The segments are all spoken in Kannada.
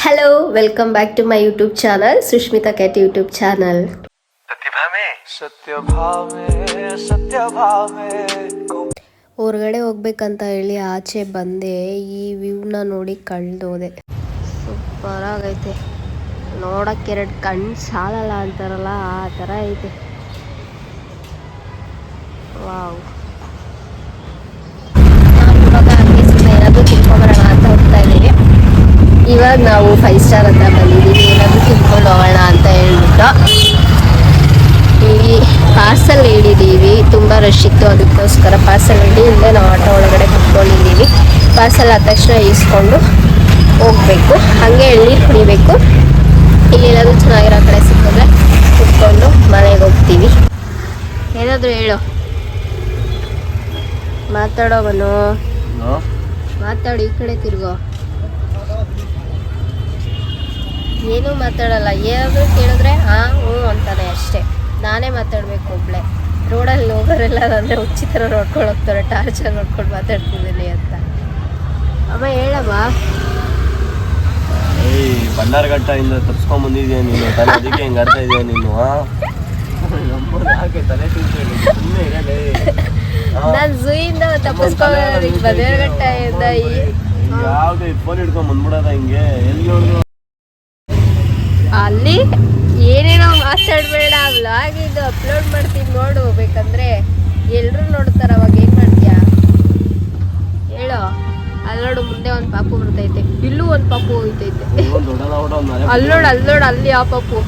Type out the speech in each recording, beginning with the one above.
Hello, welcome back to my YouTube channel, Sushmita Cat YouTube channel. ಹೊರಗಡೆ ಹೋಗ್ಬೇಕಂತ ಹೇಳಿ ಆಚೆ ಬಂದೆ. ಈ ವ್ಯೂನ ನೋಡಿ ಕಳ್ದೋದೆ. ಸೂಪರ್ ಆಗೈತೆ. ನೋಡಕ್ಕೆ ಎರಡು ಕಣ್ಣು ಸಾಲಲ್ಲ ಅಂತಾರಲ್ಲ ಆ ಥರ ಐತೆ. ವಾವ್. ಇವಾಗ ಹಂಗೆ ಸುಮ್ಮನೆ ಏನಾದರೂ ತಿಳ್ಕೊಂಬರೋಣ ಅಂತ ಹೋಗ್ತಾ ಇದ್ದೀವಿ. ಇವಾಗ ನಾವು 5 ಸ್ಟಾರ್ ಹತ್ರ ಬಂದಿದ್ದೀವಿ. ಏನಾದರೂ ತಿಳ್ಕೊಂಡು ಹೋಗೋಣ ಅಂತ ಹೇಳ್ಬಿಟ್ಟು ಇಲ್ಲಿ ಪಾರ್ಸಲ್ ಹೇಳಿದ್ದೀವಿ. ತುಂಬ ರಶ್ ಇತ್ತು, ಅದಕ್ಕೋಸ್ಕರ ಪಾರ್ಸಲ್ ಹೇಳಿ ಇಲ್ಲೇ ನಾವು ಆಟೋ ಒಳಗಡೆ ಕುತ್ಕೊಂಡಿದ್ದೀವಿ. ಪಾರ್ಸಲ್ ಆದ ತಕ್ಷಣ ಇಸ್ಕೊಂಡು ಹೋಗಬೇಕು. ಹಾಗೆ ಎಳ್ನೀರು ಕುಡಿಬೇಕು. ಇಲ್ಲಿ ಏನಾದರೂ ಚೆನ್ನಾಗಿರೋ ಕಡೆ ಸಿಕ್ಕಿದ್ರೆ ಕುತ್ಕೊಂಡು ಮನೆಗೆ ಹೋಗ್ತೀವಿ. ಏನಾದರೂ ಹೇಳು, ಮಾತಾಡೋವನು, ಮಾತಾಡು. ಈ ಕಡೆ ತಿರ್ಗೋ. ಏನೂ ಮಾತಾಡಲ್ಲ. ಏನಾದರೂ ಕೇಳಿದ್ರೆ ಹಾಂ ಹ್ಞೂ ಅಂತಾನೆ ಅಷ್ಟೇ. ನಾನೇ ಮಾತಾಡಬೇಕು ಒಬ್ಳೆ. ರೋಡಲ್ಲಿ ಹೋಗೋರೆಲ್ಲ ಅಂದರೆ ಉಚಿತರ ನೋಡ್ಕೊಂಡು ಹೋಗ್ತಾರೆ, ಟಾರ್ಚರ್ ನೋಡ್ಕೊಂಡು ಮಾತಾಡ್ತಿದ್ದೀನಿ ಅಂತ. ಅಮ್ಮ ಹೇಳಮ್ಮ. ಬನ್ನಾರ್ಘಟ್ಟದಿಂದ ತಪ್ಸ್ಕೊಂಡ್ ಬಂದಿದ್ಯಾ ನೀನು, ಅದಕ್ಕೆ ಹಿಂಗೆ ಆಡ್ತಾ ಇದೆಯಾ ನೀನು? ನಾನು ಝೂಯಿಂದ ತಪ್ಪಿಸ್ಕೊಂಡು ಬನ್ನೇರ್ಘಟ್ಟದಿಂದ ಯಾವ್ದು ಫೋನ್ ಹಿಡ್ಕೊಂಡ್ ಬಂದ್ಬಿಡೋದ ಹಿಂಗೆ ಎಲ್ಲಿ ಅಲ್ಲಿ ಏನೇನೋ ಮಾತಾಡಬೇಡ. ವ್ಲಾಗ್ ಇದು ಅಪ್ಲೋಡ್ ಮಾಡ್ತೀನಿ ನೋಡು, ಬೇಕಂದ್ರೆ ಎಲ್ಲರೂ ನೋಡ್ತಾರೆ. ಅವಾಗ ಏನು ಮಾಡ್ತೀಯಾ ಹೇಳೋ. ಅಲ್ಲಿ ನೋಡು, ಮುಂದೆ ಒಂದು ಪಾಪು ಬರ್ತೈತೆ, ಇಲ್ಲೂ ಒಂದು ಪಾಪು ಹೋಗ್ತೈತೆ. ಅಲ್ಲೋಡು ಅಲ್ಲೋಡು, ಅಲ್ಲಿ ಆ ಪಾಪು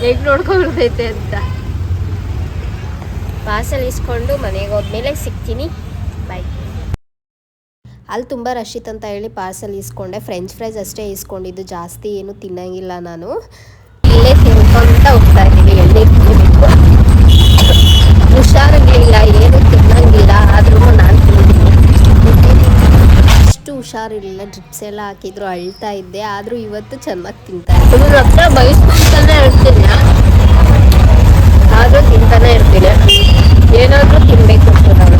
ಹೇಗೆ ನೋಡ್ಕೊಂಡು ಬರ್ತೈತೆ ಅಂತ. ಪಾರ್ಸಲ್ ಇಸ್ಕೊಂಡು ಮನೆಗೆ ಹೋದ್ಮೇಲೆ ಸಿಗ್ತೀನಿ. ಬಾಯ್. ಅಲ್ಲಿ ತುಂಬ ರಶ್ ಇತ್ತಂತ ಹೇಳಿ ಪಾರ್ಸಲ್ ಇಸ್ಕೊಂಡೆ. ಫ್ರೆಂಚ್ ಫ್ರೈಸ್ ಅಷ್ಟೇ ಇಸ್ಕೊಂಡಿದ್ದು, ಜಾಸ್ತಿ ಏನು ತಿನ್ನಂಗಿಲ್ಲ ನಾನು. ಇಲ್ಲೇ ತಿನ್ಕೊಂತ ಹೋಗ್ತಾ ಇದ್ದೀವಿ. ಎಣ್ಣೆ ತಿನ್ನಬೇಕು. ಹುಷಾರಿರಲಿಲ್ಲ, ಏನು ತಿನ್ನಂಗಿಲ್ಲ, ಆದ್ರೂ ನಾನು ತಿಂದಿದ್ದೀನಿ. ಅಷ್ಟು ಹುಷಾರಿರಲಿಲ್ಲ, ಡ್ರಿಪ್ಸ್ ಎಲ್ಲ ಹಾಕಿದ್ರು, ಅಳ್ತಾ ಇದ್ದೆ. ಆದರೂ ಇವತ್ತು ಚೆನ್ನಾಗಿ ತಿಂತಾ ಇದ್ದೀನಿ. ಹತ್ರ ಬಯಸ್ಕೊಂತಾನೆ ಇರ್ತೀನಿ, ಆದರೂ ತಿಂತಾನೆ ಇರ್ತೀನಿ. ಏನಾದರೂ ತಿನ್ನಬೇಕು ನಾನು,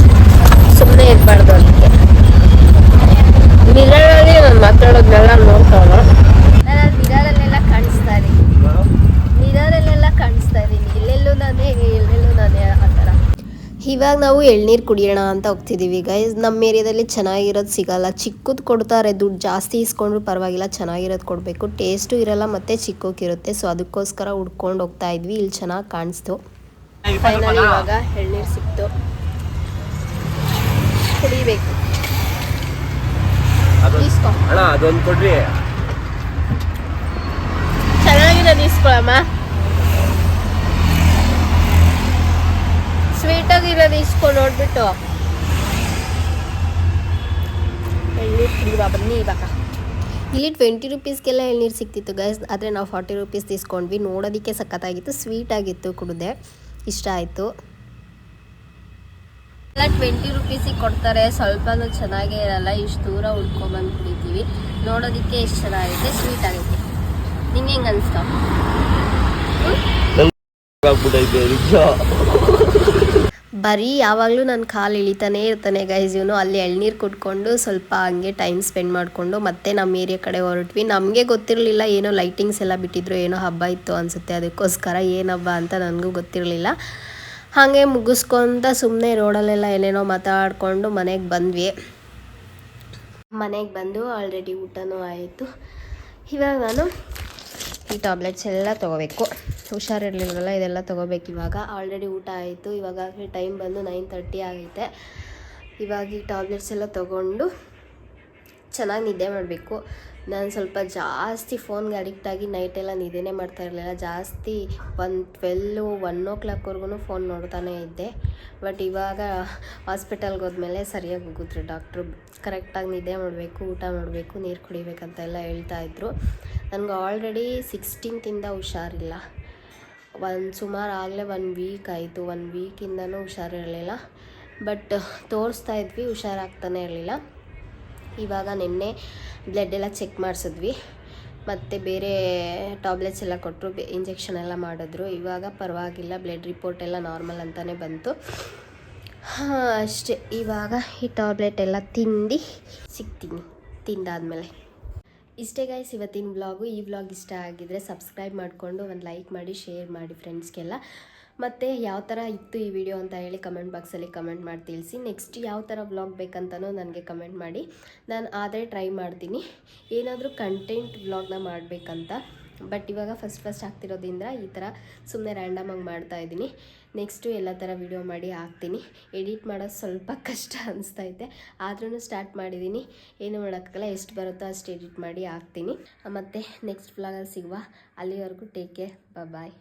ಸುಮ್ಮನೆ ಇರಬಾರ್ದು ಅದಕ್ಕೆ. ಮಿರರಲ್ಲಿ ನಾನು ಮಾತಾಡೋದನ್ನೆಲ್ಲ ನೋಡ್ತಾವ. ನಾನು ಮಿರರಲ್ಲೆಲ್ಲ ಕಾಣಿಸ್ತಾ ಇದ್ದೀನಿ, ಮಿರರಲ್ಲೆಲ್ಲ ಕಾಣಿಸ್ತಾ ಇದ್ದೀನಿ. ಎಲ್ಲೆಲ್ಲೂ ನಾನೇ ಆ ಥರ. ಇವಾಗ ನಾವು ಎಳ್ನೀರು ಕುಡಿಯೋಣ ಅಂತ ಹೋಗ್ತಿದ್ದೀವಿ ಗೈಸ್. ನಮ್ಮ ಏರಿಯಾದಲ್ಲಿ ಚೆನ್ನಾಗಿರೋದು ಸಿಗಲ್ಲ. ಚಿಕ್ಕದು ಕೊಡ್ತಾರೆ, ದುಡ್ಡು ಜಾಸ್ತಿ ಇಸ್ಕೊಂಡ್ರು ಪರವಾಗಿಲ್ಲ, ಚೆನ್ನಾಗಿರೋದು ಕೊಡಬೇಕು. ಟೇಸ್ಟು ಇರಲ್ಲ ಮತ್ತು ಚಿಕ್ಕಕ್ಕಿರುತ್ತೆ. ಸೊ ಅದಕ್ಕೋಸ್ಕರ ಹುಡ್ಕೊಂಡು ಹೋಗ್ತಾ ಇದ್ವಿ. ಇಲ್ಲಿ ಚೆನ್ನಾಗಿ ಕಾಣಿಸ್ತು. ಫೈನಲಿ ಇವಾಗ ಎಳ್ನೀರು ಸಿಕ್ತು, ಕುಡಿಬೇಕು. ಅದೊಂದು ಕೊಡ್ರಿ, ಚೆನ್ನಾಗಿರೋದು ಇಸ್ಕೊಳಮ್ಮ. ಸ್ವೀಟಾಗಿರೋದು ಇಸ್ಕೊಂಡು ನೋಡ್ಬಿಟ್ಟು ಎಳ್ನೀರು ಕುಡಿಯುವ ಬನ್ನಿ ಇವಾಗ. ಇಲ್ಲಿ 20 ರುಪೀಸ್ಗೆಲ್ಲ ಎಳ್ನೀರು ಸಿಕ್ತಿತ್ತು ಗೈಸ್, ಆದರೆ ನಾವು 40 ರುಪೀಸ್ ಇಸ್ಕೊಂಡ್ವಿ. ನೋಡೋದಕ್ಕೆ ಸಖತ್ತಾಗಿತ್ತು, ಸ್ವೀಟ್ ಆಗಿತ್ತು, ಕುಡಿದೆ, ಇಷ್ಟ ಆಯಿತು. ಎಲ್ಲ 20 ರುಪೀಸಿಗೆ ಕೊಡ್ತಾರೆ, ಸ್ವಲ್ಪನೂ ಚೆನ್ನಾಗೇ ಇರಲ್ಲ. ಇಷ್ಟು ದೂರ ಉಳ್ಕೊಂಬಂದು ಕುಡಿತೀವಿ. ನೋಡೋದಕ್ಕೆ ಎಷ್ಟು ಚೆನ್ನಾಗೈತೆ, ಸ್ವೀಟ್ ಆಗೈತೆ. ನಿಂಗೆ ಹೆಂಗೆ ಅನಿಸ್ತಾ? ಬರೀ ಯಾವಾಗಲೂ ನನ್ನ ಕಾಲು ಇಳಿತಾನೆ ಇರ್ತಾನೆ ಗೈಸ್ ಇವನು. ಅಲ್ಲಿ ಎಳ್ನೀರು ಕುಟ್ಕೊಂಡು ಸ್ವಲ್ಪ ಹಂಗೆ ಟೈಮ್ ಸ್ಪೆಂಡ್ ಮಾಡಿಕೊಂಡು ಮತ್ತೆ ನಮ್ಮ ಏರಿಯಾ ಕಡೆ ಹೊರಟ್ವಿ. ನಮಗೆ ಗೊತ್ತಿರಲಿಲ್ಲ, ಏನೋ ಲೈಟಿಂಗ್ಸ್ ಎಲ್ಲ ಬಿಟ್ಟಿದ್ರು, ಏನೋ ಹಬ್ಬ ಇತ್ತು ಅನಿಸುತ್ತೆ. ಅದಕ್ಕೋಸ್ಕರ ಏನು ಹಬ್ಬ ಅಂತ ನನಗೂ ಗೊತ್ತಿರಲಿಲ್ಲ. ಹಾಗೆ ಮುಗಿಸ್ಕೊಂತ ಸುಮ್ಮನೆ ರೋಡಲ್ಲೆಲ್ಲ ಏನೇನೋ ಮಾತಾಡಿಕೊಂಡು ಮನೆಗೆ ಬಂದ್ವಿ. ಮನೆಗೆ ಬಂದು ಆಲ್ರೆಡಿ ಊಟನೂ ಆಯಿತು. ಇವಾಗ ನಾನು ಈ ಟ್ಯಾಬ್ಲೆಟ್ಸ್ ಎಲ್ಲ ತೊಗೋಬೇಕು. ಹುಷಾರಿರಲಿಲ್ಲವಲ್ಲ, ಇದೆಲ್ಲ ತೊಗೋಬೇಕು ಇವಾಗ. ಆಲ್ರೆಡಿ ಊಟ ಆಯಿತು. ಇವಾಗ ಟೈಮ್ ಬಂದು 9:30 ಆಗೈತೆ. ಇವಾಗ ಈ ಟ್ಯಾಬ್ಲೆಟ್ಸ್ ಎಲ್ಲ ತೊಗೊಂಡು ಚೆನ್ನಾಗಿ ನಿದ್ದೆ ಮಾಡಬೇಕು. ನಾನು ಸ್ವಲ್ಪ ಜಾಸ್ತಿ ಫೋನ್ಗೆ ಅಡಿಕ್ಟಾಗಿ ನೈಟೆಲ್ಲ ನಿದ್ದೆನೇ ಮಾಡ್ತಾ ಇರಲಿಲ್ಲ. ಜಾಸ್ತಿ 1 o'clockವರೆಗೂ ಫೋನ್ ನೋಡ್ತಾನೇ ಇದ್ದೆ. ಬಟ್ ಇವಾಗ ಹಾಸ್ಪಿಟಲ್ಗೆ ಹೋದ್ಮೇಲೆ ಸರಿಯಾಗಿ ಹೋಗಿದ್ರು ಡಾಕ್ಟ್ರು. ಕರೆಕ್ಟಾಗಿ ನಿದ್ದೆ ಮಾಡಬೇಕು, ಊಟ ಮಾಡಬೇಕು, ನೀರು ಕುಡಿಬೇಕಂತ ಎಲ್ಲ ಹೇಳ್ತಾಯಿದ್ರು. ನನಗೆ ಆಲ್ರೆಡಿ 16th ಹುಷಾರಿಲ್ಲ. ಸುಮಾರು ಆಗಲೇ 1 ವೀಕ್ ಆಯಿತು. 1 ವೀಕಿಂದನೂ ಹುಷಾರಿರಲಿಲ್ಲ. ಬಟ್ ತೋರಿಸ್ತಾ ಇದ್ವಿ, ಹುಷಾರಾಗ್ತಾನೆ ಇರಲಿಲ್ಲ. ಇವಾಗ ನಿನ್ನೆ ಬ್ಲಡ್ ಎಲ್ಲ ಚೆಕ್ ಮಾಡಿಸಿದ್ವಿ, ಮತ್ತು ಬೇರೆ ಟ್ಯಾಬ್ಲೆಟ್ಸ್ ಎಲ್ಲ ಕೊಟ್ಟರು, ಇಂಜೆಕ್ಷನ್ ಎಲ್ಲ ಮಾಡಿದ್ರು. ಇವಾಗ ಪರವಾಗಿಲ್ಲ, ಬ್ಲಡ್ ರಿಪೋರ್ಟ್ ಎಲ್ಲ ನಾರ್ಮಲ್ ಅಂತಲೇ ಬಂತು. ಅಷ್ಟೇ. ಇವಾಗ ಈ ಟ್ಯಾಬ್ಲೆಟ್ ಎಲ್ಲ ತಿಂದು ಸಿಗ್ತೀನಿ ತಿಂದಾದ್ಮೇಲೆ. ಇಷ್ಟೇ ಗೈಸ್ ಇವತ್ತಿನ ವ್ಲಾಗು. ಈ ವ್ಲಾಗ್ ಇಷ್ಟ ಆಗಿದ್ರೆ ಸಬ್ಸ್ಕ್ರೈಬ್ ಮಾಡಿಕೊಂಡು ಒಂದು ಲೈಕ್ ಮಾಡಿ, ಶೇರ್ ಮಾಡಿ ಫ್ರೆಂಡ್ಸ್ಗೆಲ್ಲ. ಮತ್ತು ಯಾವ ಥರ ಇತ್ತು ಈ ವಿಡಿಯೋ ಅಂತ ಹೇಳಿ ಕಮೆಂಟ್ ಬಾಕ್ಸಲ್ಲಿ ಕಮೆಂಟ್ ಮಾಡಿ ತಿಳಿಸಿ. ನೆಕ್ಸ್ಟ್ ಯಾವ ಥರ ವ್ಲಾಗ್ ಬೇಕಂತನೂ ನನಗೆ ಕಮೆಂಟ್ ಮಾಡಿ. ನಾನು ಆದರೆ ಟ್ರೈ ಮಾಡ್ತೀನಿ ಏನಾದರೂ ಕಂಟೆಂಟ್ ವ್ಲಾಗ್ನ ಮಾಡಬೇಕಂತ. ಬಟ್ ಇವಾಗ ಫಸ್ಟ್ ಆಗ್ತಿರೋದ್ರಿಂದ ಈ ಥರ ಸುಮ್ಮನೆ ರ್ಯಾಂಡಮಾಗಿ ಮಾಡ್ತಾಯಿದ್ದೀನಿ. ನೆಕ್ಸ್ಟು ಎಲ್ಲ ಥರ ವಿಡಿಯೋ ಮಾಡಿ ಹಾಕ್ತೀನಿ. ಎಡಿಟ್ ಮಾಡೋದು ಸ್ವಲ್ಪ ಕಷ್ಟ ಅನಿಸ್ತೈತೆ, ಆದ್ರೂ ಸ್ಟಾರ್ಟ್ ಮಾಡಿದ್ದೀನಿ. ಏನು ಮಾಡೋಕ್ಕಾಗಲ್ಲ, ಎಷ್ಟು ಬರುತ್ತೋ ಅಷ್ಟು ಎಡಿಟ್ ಮಾಡಿ ಹಾಕ್ತೀನಿ. ಮತ್ತು ನೆಕ್ಸ್ಟ್ ವ್ಲಾಗಲ್ಲಿ ಸಿಗುವ. ಅಲ್ಲಿವರೆಗೂ ಟೇಕ್ ಕೇರ್, ಬಾಯ್.